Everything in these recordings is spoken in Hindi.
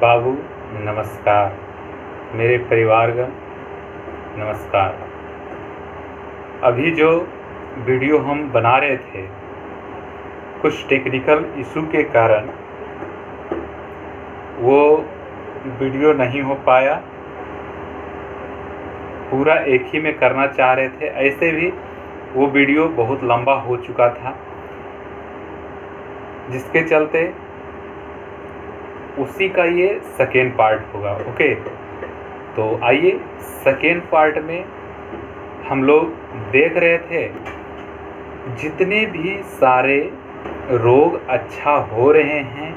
बाबू नमस्कार, मेरे परिवारगण नमस्कार। अभी जो वीडियो हम बना रहे थे, कुछ टेक्निकल इशू के कारण वो वीडियो नहीं हो पाया। पूरा एक ही में करना चाह रहे थे, ऐसे भी वो वीडियो बहुत लंबा हो चुका था, जिसके चलते उसी का ये सेकेंड पार्ट होगा। ओके, तो आइए सेकेंड पार्ट में हम लोग देख रहे थे जितने भी सारे रोग अच्छा हो रहे हैं,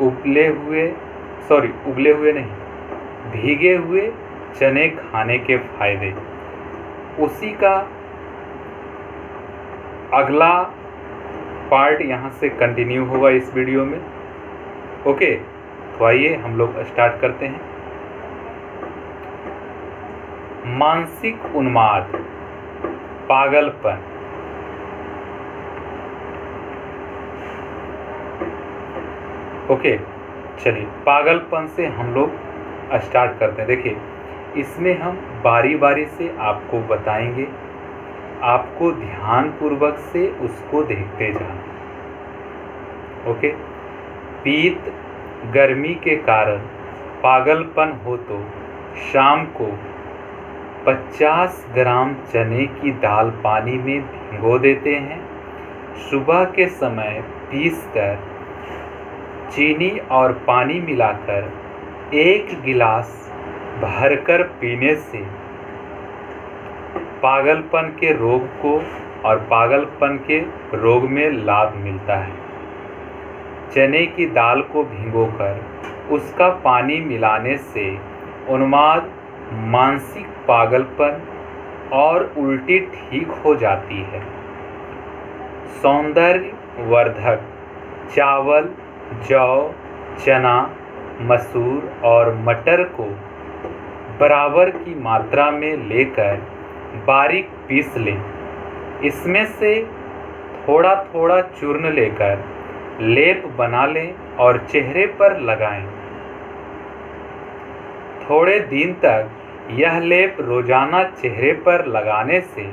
उबले हुए नहीं, भीगे हुए चने खाने के फायदे, उसी का अगला पार्ट यहाँ से कंटिन्यू होगा इस वीडियो में। ओके, तो आइए हम लोग स्टार्ट करते हैं। मानसिक उन्माद, पागलपन। ओके, चलिए पागलपन से हम लोग स्टार्ट करते हैं। देखिए, इसमें हम बारी बारी से आपको बताएंगे, आपको ध्यानपूर्वक से उसको देखते जाना। ओके, पीत गर्मी के कारण पागलपन हो तो शाम को 50 ग्राम चने की दाल पानी में भिगो देते हैं। सुबह के समय पीसकर चीनी और पानी मिलाकर 1 गिलास भरकर पीने से पागलपन के रोग को और पागलपन के रोग में लाभ मिलता है। चने की दाल को भिगोकर उसका पानी मिलाने से उन्माद, मानसिक पागलपन और उल्टी ठीक हो जाती है। सौंदर्य वर्धक चावल, जौ, चना, मसूर और मटर को बराबर की मात्रा में लेकर बारीक पीस लें। इसमें से थोड़ा थोड़ा चूर्ण लेकर लेप बना लें और चेहरे पर लगाएं। थोड़े दिन तक यह लेप रोजाना चेहरे पर लगाने से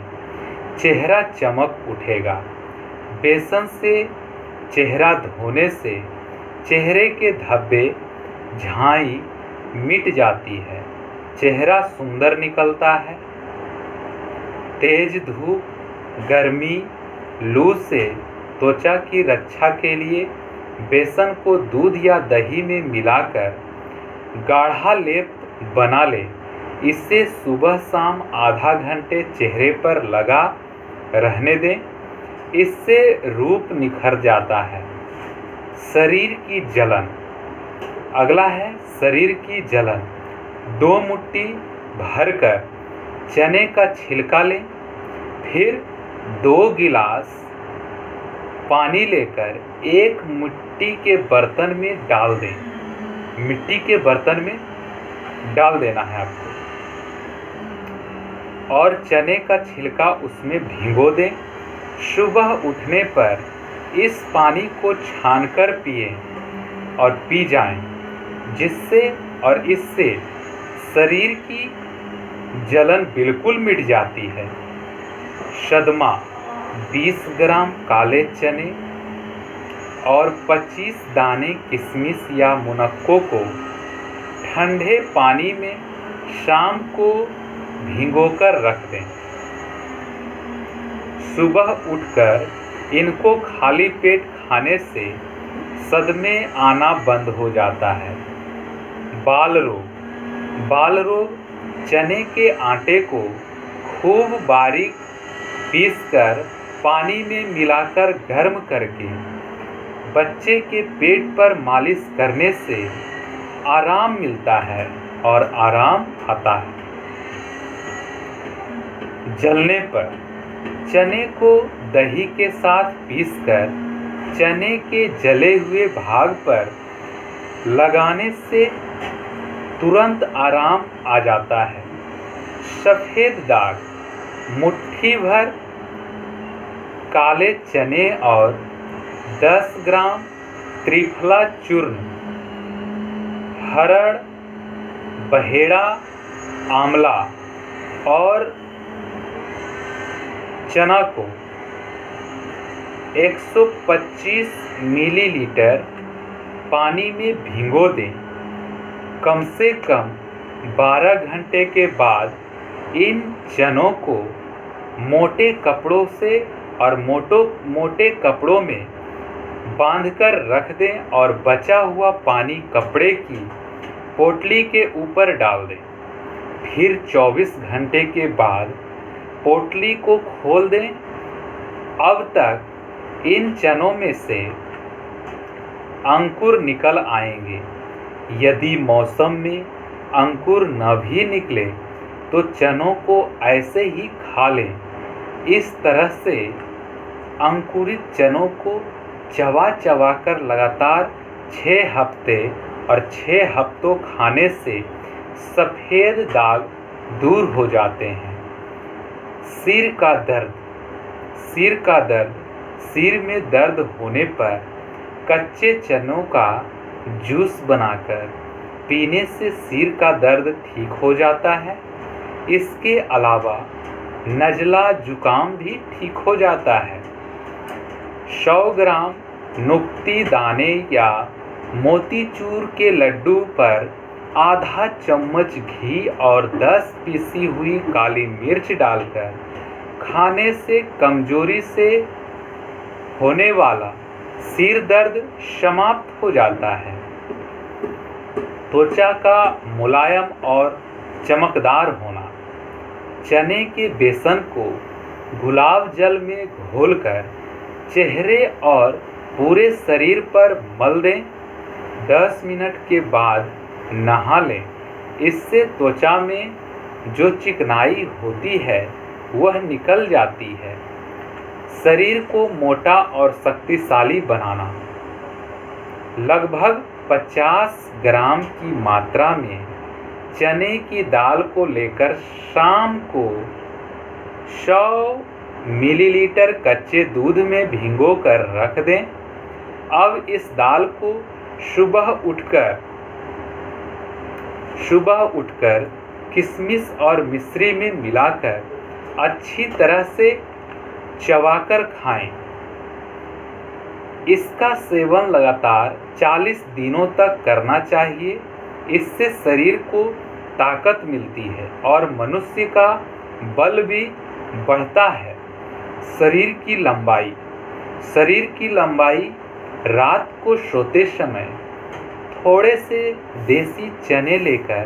चेहरा चमक उठेगा। बेसन से चेहरा धोने से चेहरे के धब्बे, झाई मिट जाती है, चेहरा सुंदर निकलता है। तेज धूप, गर्मी, लू से त्वचा की रक्षा के लिए बेसन को दूध या दही में मिलाकर गाढ़ा लेप बना लें। इसे सुबह शाम आधा घंटे चेहरे पर लगा रहने दें। इससे रूप निखर जाता है। शरीर की जलन, अगला है शरीर की जलन। 2 मुट्ठी भरकर चने का छिलका लें, फिर 2 गिलास पानी लेकर एक मिट्टी के बर्तन में डाल दें। मिट्टी के बर्तन में डाल देना है आपको, और चने का छिलका उसमें भिगो दें। सुबह उठने पर इस पानी को छानकर पिए और पी जाएं, जिससे और इससे शरीर की जलन बिल्कुल मिट जाती है। सदमा, 20 ग्राम काले चने और 25 दाने किशमिश या मुनक्को को ठंडे पानी में शाम को भिगोकर रख दें। सुबह उठकर इनको खाली पेट खाने से सदमे आना बंद हो जाता है। बाल रोग, चने के आटे को खूब बारीक पीसकर पानी में मिलाकर गर्म करके बच्चे के पेट पर मालिश करने से आराम मिलता है और आराम आता है। जलने पर चने को दही के साथ पीसकर चने के जले हुए भाग पर लगाने से तुरंत आराम आ जाता है। सफ़ेद दाग, मुट्ठी भर काले चने और 10 ग्राम त्रिफला चूर्ण हरड़, बहेड़ा, आंवला और चना को 125 मिलीलीटर पानी में भिगो दें। कम से कम 12 घंटे के बाद इन चनों को मोटे कपड़ों से और मोटे कपड़ों में बांधकर रख दें और बचा हुआ पानी कपड़े की पोटली के ऊपर डाल दें। फिर 24 घंटे के बाद पोटली को खोल दें। अब तक इन चनों में से अंकुर निकल आएंगे। यदि मौसम में अंकुर न भी निकले तो चनों को ऐसे ही खा लें। इस तरह से अंकुरित चनों को चबा चबा कर लगातार 6 हफ्ते और 6 हफ्तों खाने से सफ़ेद दाग दूर हो जाते हैं। सिर का दर्द। सिर में दर्द होने पर कच्चे चनों का जूस बनाकर पीने से सिर का दर्द ठीक हो जाता है। इसके अलावा नज़ला जुकाम भी ठीक हो जाता है। 100 ग्राम नुक्ती दाने या मोतीचूर के लड्डू पर आधा चम्मच घी और 10 पीसी हुई काली मिर्च डालकर खाने से कमजोरी से होने वाला सिर दर्द समाप्त हो जाता है। त्वचा का मुलायम और चमकदार होना। चने के बेसन को गुलाब जल में घोलकर चेहरे और पूरे शरीर पर मल दें। 10 मिनट के बाद नहा लें। इससे त्वचा में जो चिकनाई होती है वह निकल जाती है। शरीर को मोटा और शक्तिशाली बनाना। लगभग 50 ग्राम की मात्रा में चने की दाल को लेकर शाम को 100 मिलीलीटर कच्चे दूध में भिगोकर रख दें। अब इस दाल को सुबह उठकर किशमिश और मिश्री में मिलाकर अच्छी तरह से चबाकर खाएं। इसका सेवन लगातार 40 दिनों तक करना चाहिए। इससे शरीर को ताकत मिलती है और मनुष्य का बल भी बढ़ता है। शरीर की लंबाई रात को सोते समय थोड़े से देसी चने लेकर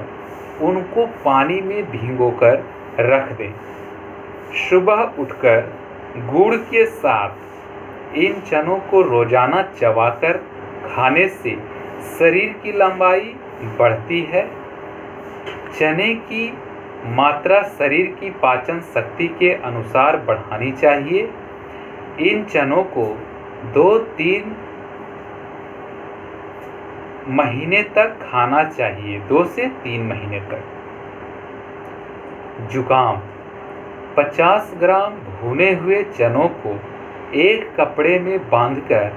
उनको पानी में भिगोकर रख दें। सुबह उठकर गुड़ के साथ इन चनों को रोजाना चबाकर खाने से शरीर की लंबाई बढ़ती है। चने की मात्रा शरीर की पाचन शक्ति के अनुसार बढ़ानी चाहिए। इन चनों को 2-3 महीने तक खाना चाहिए। 2 से 3 महीने तक। जुकाम। 50 ग्राम भुने हुए चनों को एक कपड़े में बांधकर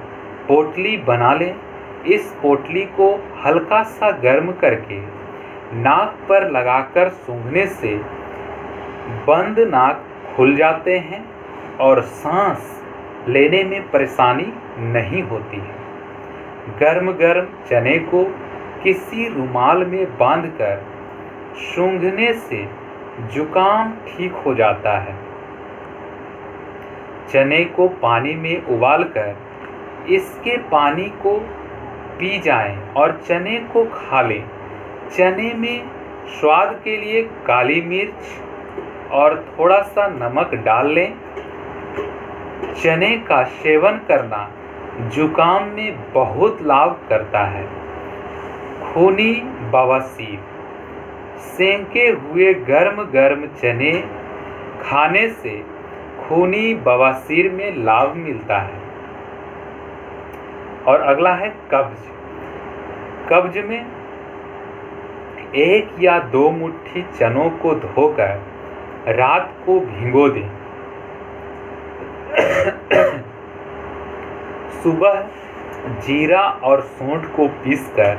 पोटली बना लें। इस पोटली को हल्का सा गर्म करके नाक पर लगाकर सूंघने से बंद नाक खुल जाते हैं और सांस लेने में परेशानी नहीं होती है। गर्म चने को किसी रुमाल में बांधकर सूंघने से जुकाम ठीक हो जाता है। चने को पानी में उबालकर इसके पानी को पी जाएं और चने को खा लें। चने में स्वाद के लिए काली मिर्च और थोड़ा सा नमक डाल लें। चने का सेवन करना जुकाम में बहुत लाभ करता है। खूनी बवासीर। सेंके हुए गर्म चने खाने से खूनी बवासीर में लाभ मिलता है। और अगला है कब्ज में 1 या 2 मुट्ठी चनों को धोकर रात को भिगो दें। सुबह जीरा और सौंठ को पीसकर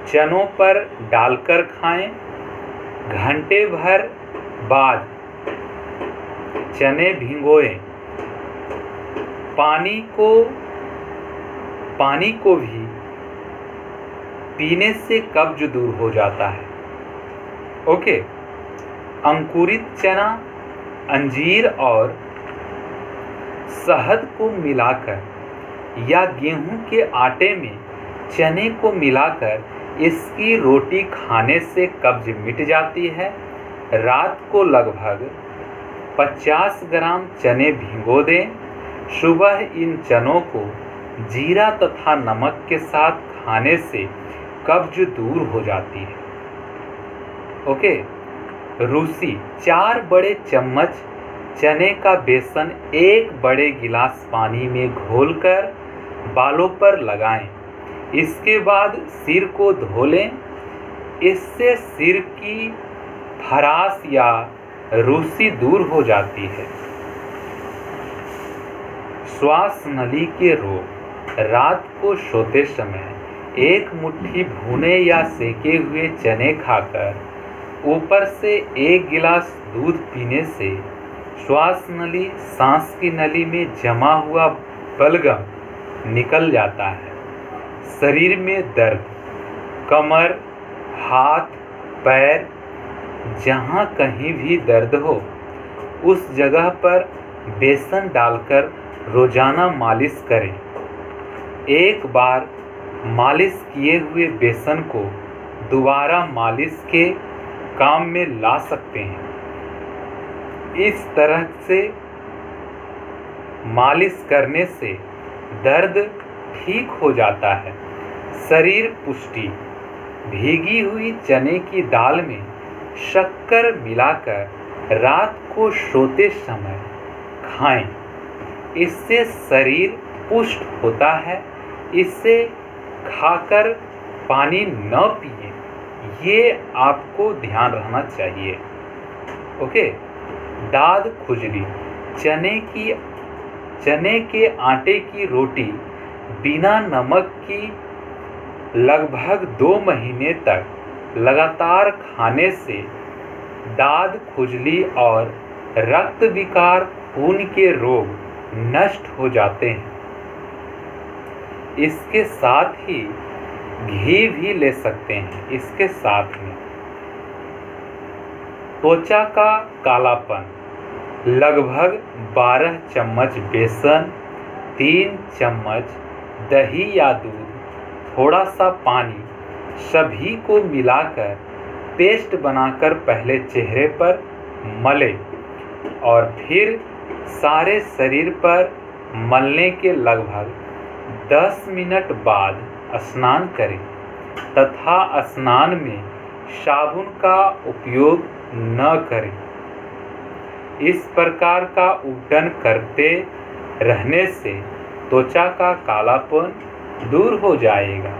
चनों पर डालकर खाएं। घंटे भर बाद चने भिगोएं। पानी को भी पीने से कब्ज दूर हो जाता है। ओके। अंकुरित चना, अंजीर और शहद को मिलाकर या गेहूं के आटे में चने को मिलाकर इसकी रोटी खाने से कब्ज मिट जाती है। रात को लगभग 50 ग्राम चने भिगो दें। सुबह इन चनों को जीरा तथा नमक के साथ खाने से कब्ज दूर हो जाती है। ओके। रूसी 4 बड़े चम्मच चने का बेसन 1 बड़े गिलास पानी में घोलकर बालों पर लगाएं। इसके बाद सिर को धो लें। इससे सिर की खराश या रूसी दूर हो जाती है। श्वास नली के रोग। रात को सोते समय 1 मुट्ठी भुने या सेके हुए चने खाकर ऊपर से 1 गिलास दूध पीने से श्वास नली, सांस की नली में जमा हुआ बलगम निकल जाता है। शरीर में दर्द, कमर, हाथ, पैर, जहाँ कहीं भी दर्द हो उस जगह पर बेसन डालकर रोजाना मालिश करें। एक बार मालिश किए हुए बेसन को दोबारा मालिश के काम में ला सकते हैं। इस तरह से मालिश करने से दर्द ठीक हो जाता है। शरीर पुष्टि। भीगी हुई चने की दाल में शक्कर मिलाकर रात को सोते समय खाएं। इससे शरीर पुष्ट होता है। इसे खाकर पानी न पिएं, ये आपको ध्यान रहना चाहिए। ओके। दाद खुजली। चने के आटे की रोटी बिना नमक की लगभग 2 महीने तक लगातार खाने से दाद खुजली और रक्त विकार, खून के रोग नष्ट हो जाते हैं। इसके साथ ही घी भी ले सकते हैं। इसके साथ में त्वचा का कालापन। लगभग 12 चम्मच बेसन, 3 चम्मच दही या दूध, थोड़ा सा पानी, सभी को मिलाकर पेस्ट बनाकर पहले चेहरे पर मलें और फिर सारे शरीर पर मलने के लगभग 10 मिनट बाद स्नान करें तथा स्नान में साबुन का उपयोग न करें। इस प्रकार का उबटन करते रहने से त्वचा का कालापन दूर हो जाएगा।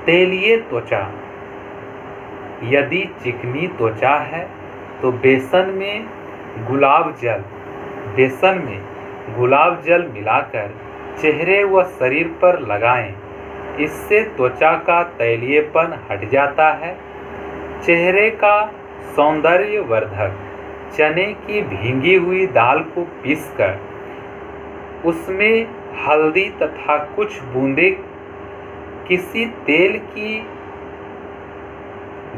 तेलीय त्वचा। यदि चिकनी त्वचा है तो बेसन में गुलाब जल मिलाकर चेहरे व शरीर पर लगाएं। इससे त्वचा का तैलीयपन हट जाता है। चेहरे का सौंदर्य वर्धक। चने की भीगी हुई दाल को पीसकर उसमें हल्दी तथा कुछ बूंदे किसी तेल की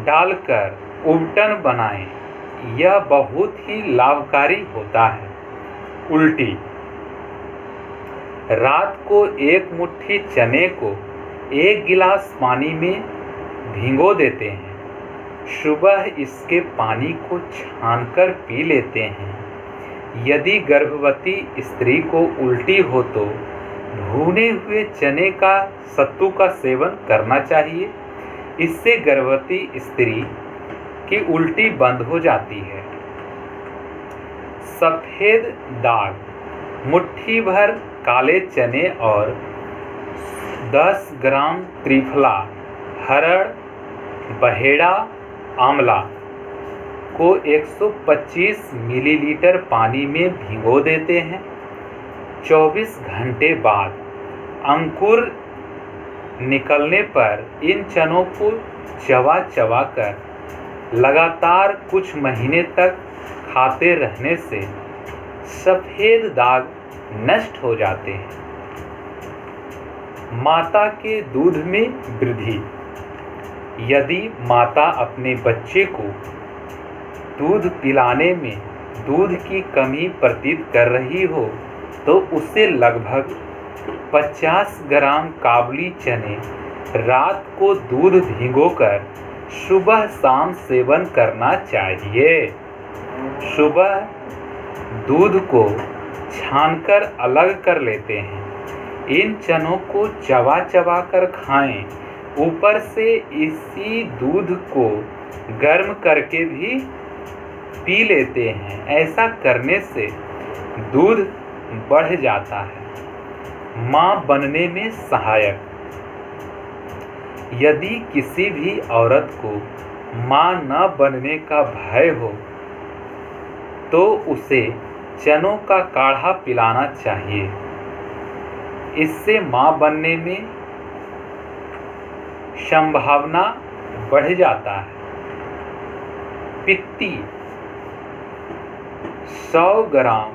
डालकर उबटन बनाएं। यह बहुत ही लाभकारी होता है। उल्टी। रात को 1 मुट्ठी चने को 1 गिलास पानी में भिगो देते हैं। सुबह इसके पानी को छानकर पी लेते हैं। यदि गर्भवती स्त्री को उल्टी हो तो भुने हुए चने का सत्तू का सेवन करना चाहिए। इससे गर्भवती स्त्री की उल्टी बंद हो जाती है। सफ़ेद दाग। मुट्ठी भर काले चने और 10 ग्राम त्रिफला, हरड़, बहेड़ा, आंवला को 125 मिलीलीटर पानी में भिगो देते हैं। 24 घंटे बाद अंकुर निकलने पर इन चनों को चबा चबा कर लगातार कुछ महीने तक खाते रहने से सफ़ेद दाग नष्ट हो जाते हैं। माता के दूध में वृद्धि। यदि माता अपने बच्चे को दूध पिलाने में दूध की कमी प्रतीत कर रही हो तो उसे लगभग 50 ग्राम काबुली चने रात को दूध भिगोकर सुबह शाम सेवन करना चाहिए। सुबह दूध को छानकर अलग कर लेते हैं। इन चनों को चबा चबा कर खाएं। ऊपर से इसी दूध को गर्म करके भी पी लेते हैं। ऐसा करने से दूध बढ़ जाता है। माँ बनने में सहायक। यदि किसी भी औरत को माँ न बनने का भय हो तो उसे चनों का काढ़ा पिलाना चाहिए। इससे माँ बनने में संभावना बढ़ जाता है। पित्ती। 100 ग्राम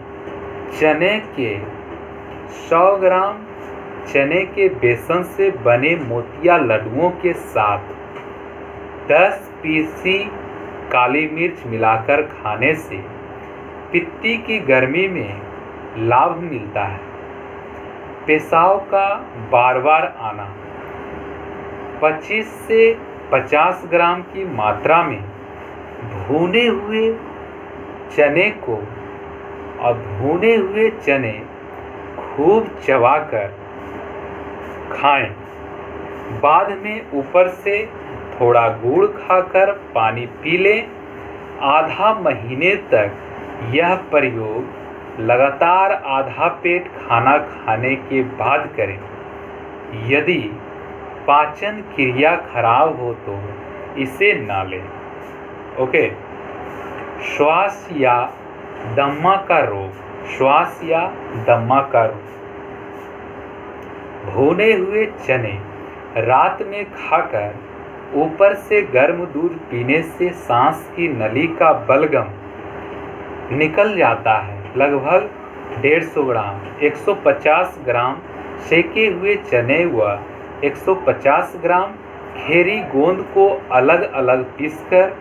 चने के बेसन से बने मोतिया लड्डुओं के साथ 10 पीसी काली मिर्च मिलाकर खाने से पित्ती की गर्मी में लाभ मिलता है। पेशाब का बार बार आना। 25 से 50 ग्राम की मात्रा में भुने हुए चने खूब चबाकर खाएं। बाद में ऊपर से थोड़ा गुड़ खाकर पानी पी लें। आधा महीने तक यह प्रयोग लगातार आधा पेट खाना खाने के बाद करें। यदि पाचन क्रिया खराब हो तो इसे ना लें। ओके। श्वास या दम्मा का रोग। भुने हुए चने रात में खाकर ऊपर से गर्म दूध पीने से सांस की नली का बलगम निकल जाता है। लगभग 150 ग्राम 150 ग्राम सेके हुए चने व 150 ग्राम खेरी गोंद को अलग अलग पीसकर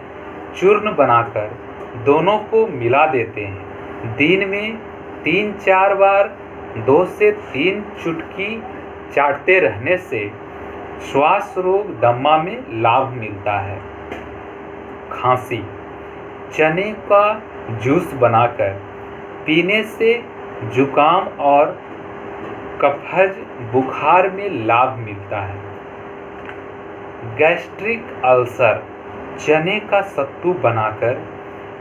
चूर्ण बनाकर दोनों को मिला देते हैं। दिन में 3-4 बार 2 से 3 चुटकी चाटते रहने से श्वास रोग दम्मा में लाभ मिलता है। खांसी। चने का जूस बनाकर पीने से जुकाम और कफज बुखार में लाभ मिलता है। Gastric ulcer. चने का सत्तू बनाकर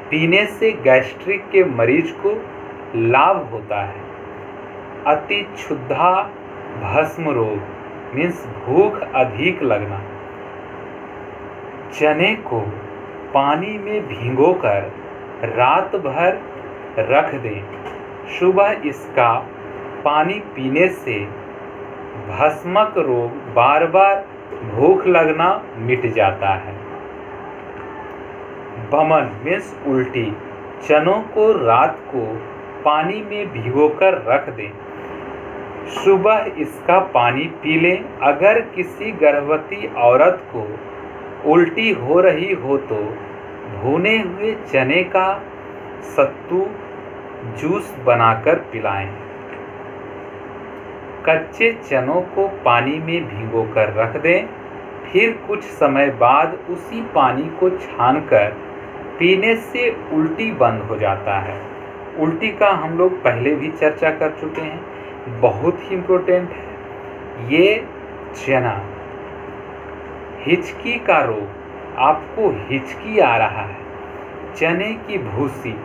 पीने से गैस्ट्रिक के मरीज को लाभ होता है। अति क्षुधा भस्म रोग मीन्स भूख अधिक लगना। चने को पानी में भिगोकर रात भर रख दें। सुबह इसका पानी पीने से भस्मक रोग बार बार भूख लगना मिट जाता है। बमन मीन्स उल्टी। चनों को रात को पानी में भिगोकर रख दें। सुबह इसका पानी पी लें। अगर किसी गर्भवती औरत को उल्टी हो रही हो तो भुने हुए चने का सत्तू जूस बनाकर पिलाएं। कच्चे चनों को पानी में भिगोकर रख दें। फिर कुछ समय बाद उसी पानी को छानकर पीने से उल्टी बंद हो जाता है। उल्टी का हम लोग पहले भी चर्चा कर चुके हैं, बहुत ही इम्पोर्टेंट है ये चना। हिचकी का रोग। आपको हिचकी आ रहा है, चने की भूसी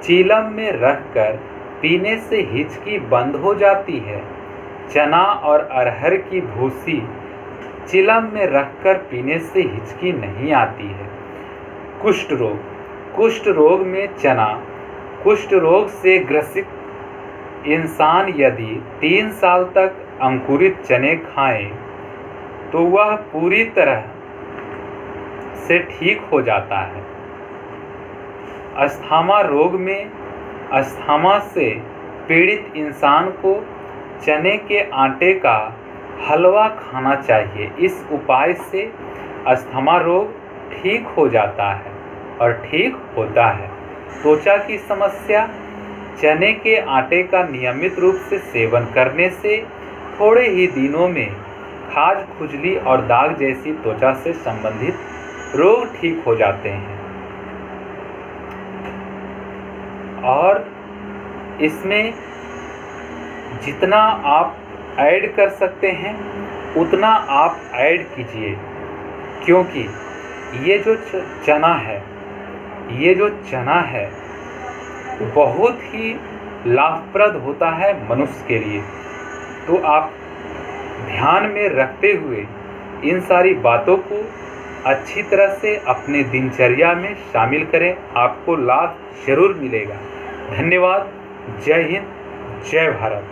चीलम में रखकर पीने से हिचकी बंद हो जाती है। चना और अरहर की भूसी चिलम में रखकर पीने से हिचकी नहीं आती है। कुष्ठ रोग। कुष्ठ रोग में चना। कुष्ठ रोग से ग्रसित इंसान यदि 3 साल तक अंकुरित चने खाएं तो वह पूरी तरह से ठीक हो जाता है। अस्थमा रोग में अस्थमा से पीड़ित इंसान को चने के आटे का हलवा खाना चाहिए। इस उपाय से अस्थमा रोग ठीक हो जाता है और ठीक होता है। त्वचा की समस्या, चने के आटे का नियमित रूप से सेवन करने से थोड़े ही दिनों में खाज, खुजली और दाग जैसी त्वचा से संबंधित रोग ठीक हो जाते हैं। और इसमें जितना आप ऐड कर सकते हैं उतना आप ऐड कीजिए, क्योंकि ये जो चना है बहुत ही लाभप्रद होता है मनुष्य के लिए। तो आप ध्यान में रखते हुए इन सारी बातों को अच्छी तरह से अपने दिनचर्या में शामिल करें, आपको लाभ जरूर मिलेगा। धन्यवाद। जय हिंद, जय भारत।